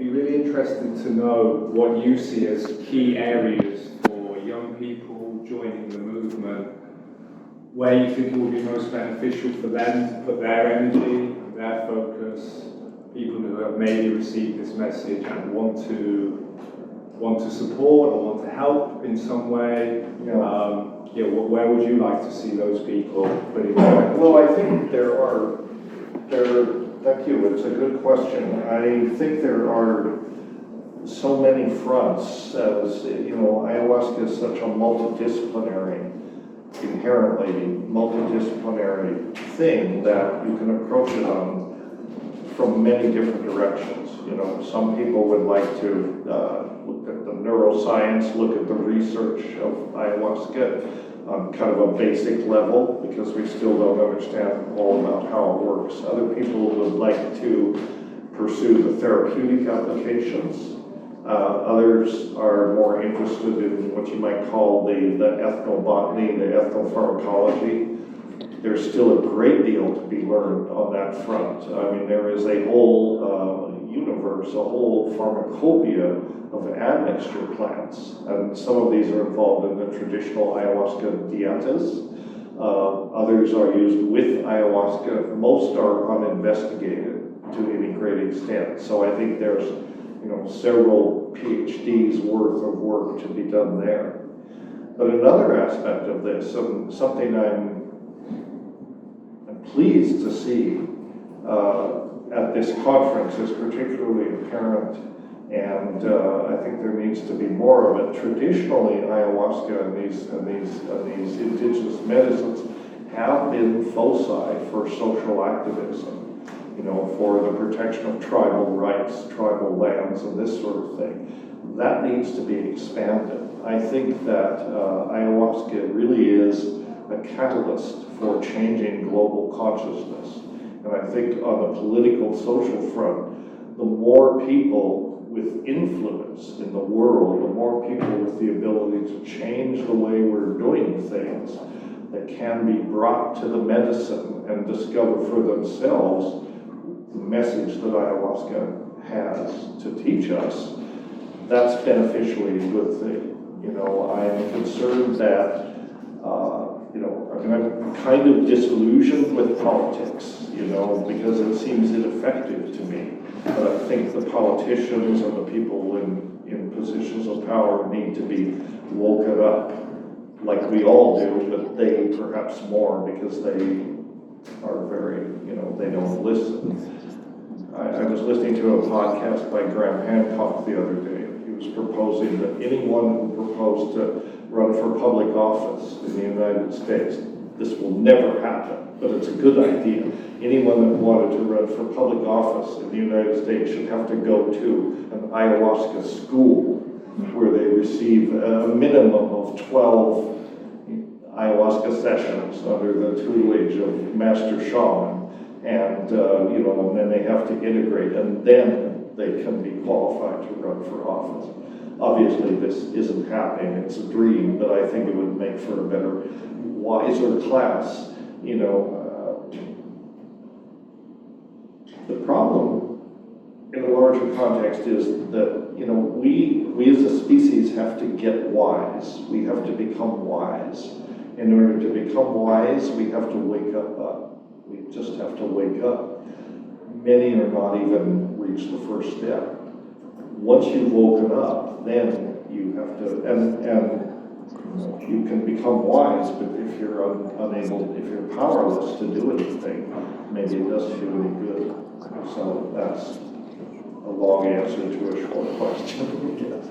be really interested to know what you see as key areas for young people joining the movement, where you think it will be most beneficial for them to put their energy, their focus, people who have maybe received this message and want to support or want to help in some way. Where would you like to see those people putting their energy? Well, I think thank you, it's a good question. I think there are so many fronts, as you know, ayahuasca is such a inherently multidisciplinary thing that you can approach it on from many different directions. You know, some people would like to look at the neuroscience, look at the research of ayahuasca on kind of a basic level, because we still don't understand all about how it works. Other people would like to pursue the therapeutic applications. Others are more interested in what you might call the ethnobotany, the ethnopharmacology. There's still a great deal to be learned on that front. I mean, there is a whole universe, a whole pharmacopoeia of admixture plants, and some of these are involved in the traditional ayahuasca dietas. Others are used with ayahuasca. Most are uninvestigated to any great extent. So I think there's several PhDs worth of work to be done there. But another aspect of this, something I'm pleased to see at this conference, is particularly apparent, and I think there needs to be more of it. Traditionally, ayahuasca and these indigenous medicines have been foci for social activism, for the protection of tribal rights, tribal lands, and this sort of thing. That needs to be expanded. I think that ayahuasca really is a catalyst for changing global consciousness. And I think on the political, social front, the more people with influence in the world, the more people with the ability to change the way we're doing things that can be brought to the medicine and discover for themselves the message that ayahuasca has to teach us, that's beneficially a good thing. I'm concerned that I'm kind of disillusioned with politics, because it seems ineffective to me. But I think the politicians and the people in positions of power need to be woken up, like we all do, but they perhaps more, because they are very, they don't listen. I was listening to a podcast by Graham Hancock the other day. He was proposing that anyone who proposed to run for public office in the United States, this will never happen, but it's a good idea. Anyone that wanted to run for public office in the United States should have to go to an ayahuasca school where they receive a minimum of 12 ayahuasca sessions under the tutelage of master shaman. And and then they have to integrate, and then they can be qualified to run for office. Obviously, this isn't happening; it's a dream. But I think it would make for a better, wiser class. The problem in a larger context is that we as a species have to get wise. We have to become wise. In order to become wise, we have to wake up. We just have to wake up. Many are not even reach the first step. Once you've woken up, then you have to, and you can become wise, but if you're unable, if you're powerless to do anything, maybe it doesn't do any good. So that's a long answer to a short question. Yes.